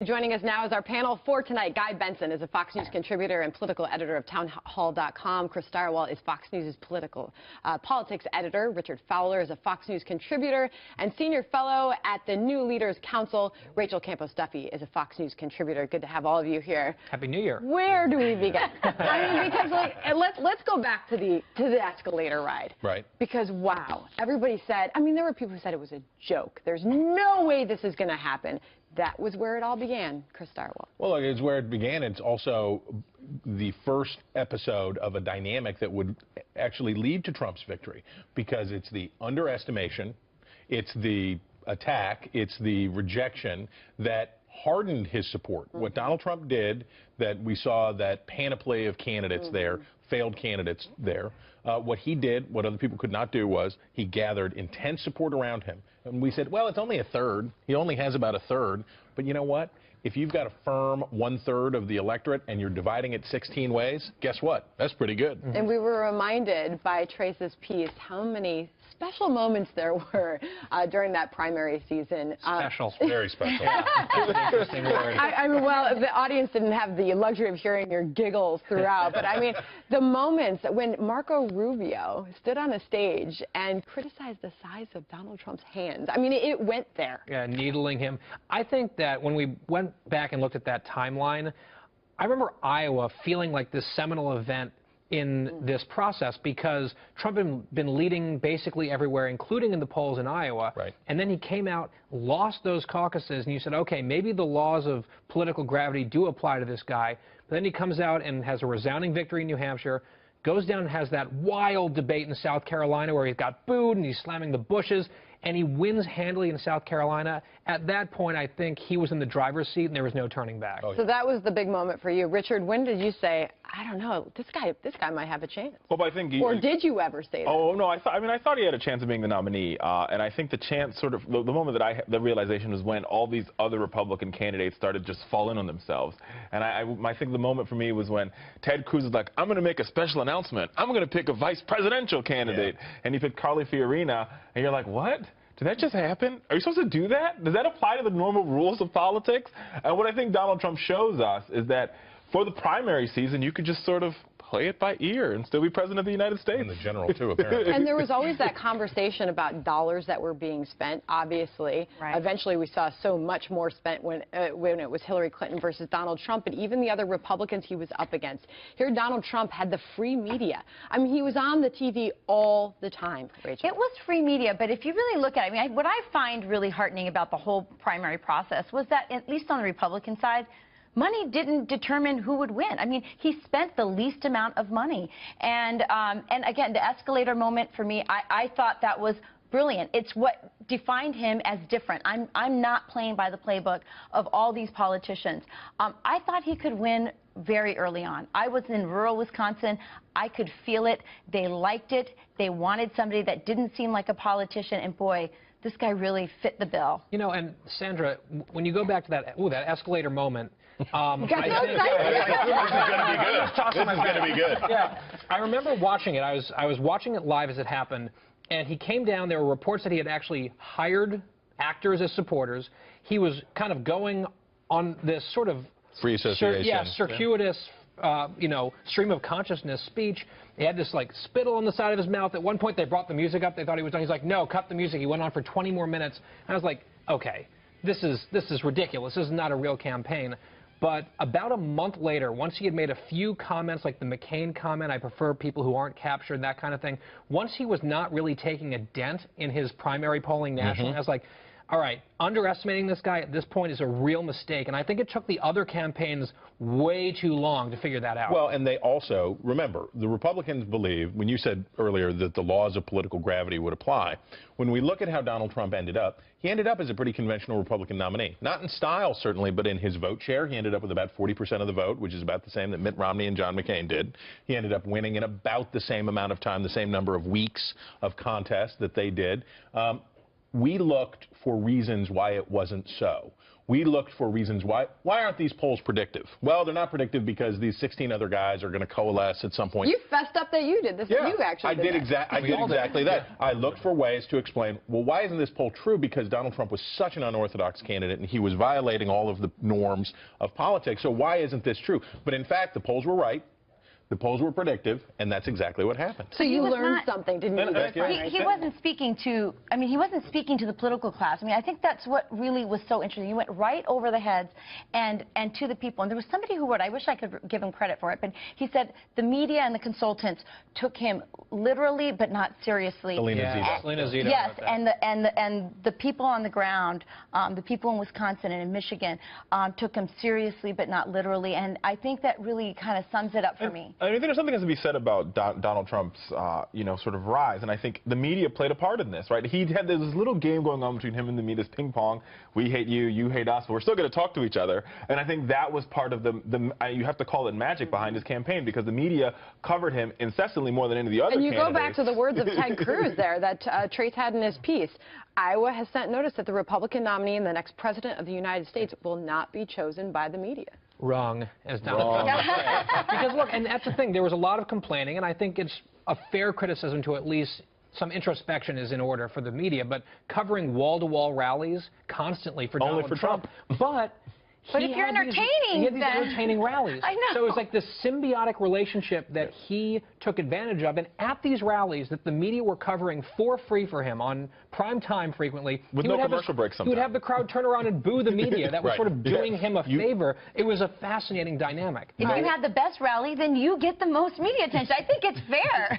Joining us now is our panel for tonight. Guy Benson is a Fox News contributor and political editor of townhall.com. Chris Stirewalt is Fox News' politics editor. Richard Fowler is a Fox News contributor and senior fellow at the New Leaders Council. Rachel Campos-Duffy is a Fox News contributor. Good to have all of you here. Happy New Year. Where do we begin? I mean, because let's go back to the escalator ride. Right. Because wow, everybody said. I mean, there were people who said it was a joke. There's no way this is going to happen. That was where it all began, Chris Stirewalt. Well, it's where it began. It's also the first episode of a dynamic that would actually lead to Trump's victory, because it's the underestimation, it's the attack, it's the rejection that hardened his support. What Donald Trump did, that we saw that panoply of candidates there, failed candidates there, what he did, what other people could not do, was he gathered intense support around him. And we said, well, it's only a third. He only has about a third. But you know what? If you've got a firm 1/3 of the electorate and you're dividing it 16 ways, guess what? That's pretty good. And we were reminded by Trace's piece how many special moments there were during that primary season. Special. Very special. Interesting word. I mean, well, the audience didn't have the luxury of hearing your giggles throughout, but I mean, the moments when Marco Rubio stood on a stage and criticized the size of Donald Trump's hands. I mean, it went there. Yeah, needling him. I think that when we went back and looked at that timeline, I remember Iowa feeling like this seminal event in this process, because Trump had been leading basically everywhere, including in the polls in Iowa. Right. And then he came out, lost those caucuses, and you said, okay, maybe the laws of political gravity do apply to this guy. But then he comes out and has a resounding victory in New Hampshire, goes down and has that wild debate in South Carolina where he's got booed and he's slamming the bushes, and he wins handily in South Carolina. At that point, I think he was in the driver's seat and there was no turning back. Oh, yeah. So that was the big moment for you. Richard, when did you say, I don't know, this guy might have a chance? Well, but I think Or did you ever say that? Oh, no, I thought he had a chance of being the nominee. And I think the chance sort of, the moment that the realization was when all these other Republican candidates started just falling on themselves. And I think the moment for me was when Ted Cruz was like, I'm going to make a special announcement. I'm going to pick a vice presidential candidate. Yeah. And he picked Carly Fiorina. And you're like, what? Did that just happen? Are you supposed to do that? Does that apply to the normal rules of politics? And what I think Donald Trump shows us is that for the primary season, you could just sort of play it by ear and still be president of the United States. And the general, too, apparently. And there was always that conversation about dollars that were being spent, obviously. Right. Eventually, we saw so much more spent when it was Hillary Clinton versus Donald Trump, and even the other Republicans he was up against. Here, Donald Trump had the free media. I mean, he was on the TV all the time, Rachel. It was free media, but if you really look at it, I mean, what I find really heartening about the whole primary process was that, at least on the Republican side, money didn't determine who would win. I mean, he spent the least amount of money. And again, the escalator moment for me, I thought that was brilliant. It's what defined him as different. I'm not playing by the playbook of all these politicians. I thought he could win very early on. I was in rural Wisconsin. I could feel it. They liked it. They wanted somebody that didn't seem like a politician. And boy, this guy really fit the bill. You know, and Sandra, when you go back to that escalator moment, This is going to be good. Yeah, I remember watching it. I was watching it live as it happened, and he came down. There were reports that he had actually hired actors as supporters. He was kind of going on this sort of free association, circuitous, you know, stream of consciousness speech. He had this like spittle on the side of his mouth. At one point, they brought the music up. They thought he was done. He's like, no, cut the music. He went on for 20 more minutes. And I was like, okay, this is ridiculous. This is not a real campaign. But about a month later, once he had made a few comments, like the McCain comment, I prefer people who aren't captured, that kind of thing, once he was not really taking a dent in his primary polling nationally, I was like, all right, underestimating this guy at this point is a real mistake. And I think it took the other campaigns way too long to figure that out. Well, and they also, remember, the Republicans believe, when you said earlier that the laws of political gravity would apply, when we look at how Donald Trump ended up, he ended up as a pretty conventional Republican nominee. Not in style, certainly, but in his vote share, he ended up with about 40% of the vote, which is about the same that Mitt Romney and John McCain did. He ended up winning in about the same amount of time, the same number of weeks of contest that they did. We looked for reasons why it wasn't so. We looked for reasons why aren't these polls predictive? Well, they're not predictive because these 16 other guys are going to coalesce at some point. You fessed up that you did this. Yeah, You actually I did that. exactly that. I looked for ways to explain, well, why isn't this poll true? Because Donald Trump was such an unorthodox candidate and he was violating all of the norms of politics. So why isn't this true? But in fact, the polls were right. The polls were predictive, and that's exactly what happened. So you learned something, didn't you? He wasn't speaking to, I mean, he wasn't speaking to the political class. I mean, I think that's what really was so interesting. He went right over the heads and to the people. And there was somebody who wrote, I wish I could give him credit for it, but he said the media and the consultants took him literally but not seriously. Alina Zito. Alina Zito. Yes, wrote that. and the people on the ground, the people in Wisconsin and in Michigan took him seriously but not literally. And I think that really kind of sums it up for me. I mean, there's something to be said about Donald Trump's, sort of rise, and I think the media played a part in this, right? He had this little game going on between him and the media, this ping pong. We hate you, you hate us, but we're still going to talk to each other. And I think that was part of you have to call it magic behind his campaign, because the media covered him incessantly more than any of the other candidates. And you candidates. go back to the words of Ted Cruz there that Trace had in his piece. Iowa has sent notice that the Republican nominee and the next president of the United States will not be chosen by the media. Wrong, as Donald Trump said. Because look, and that's the thing, there was a lot of complaining, and I think it's a fair criticism to at least some introspection is in order for the media, but covering wall-to-wall rallies constantly for Only Donald for Trump. But But if you're entertaining, he had these then entertaining rallies. I know. So it was like this symbiotic relationship that he took advantage of. And at these rallies that the media were covering for free for him on prime time frequently, with no commercial breaks he would have the crowd turn around and boo the media. That was Right. sort of doing Yeah. him a favor. It was a fascinating dynamic. If you had the best rally, then you get the most media attention. I think it's fair.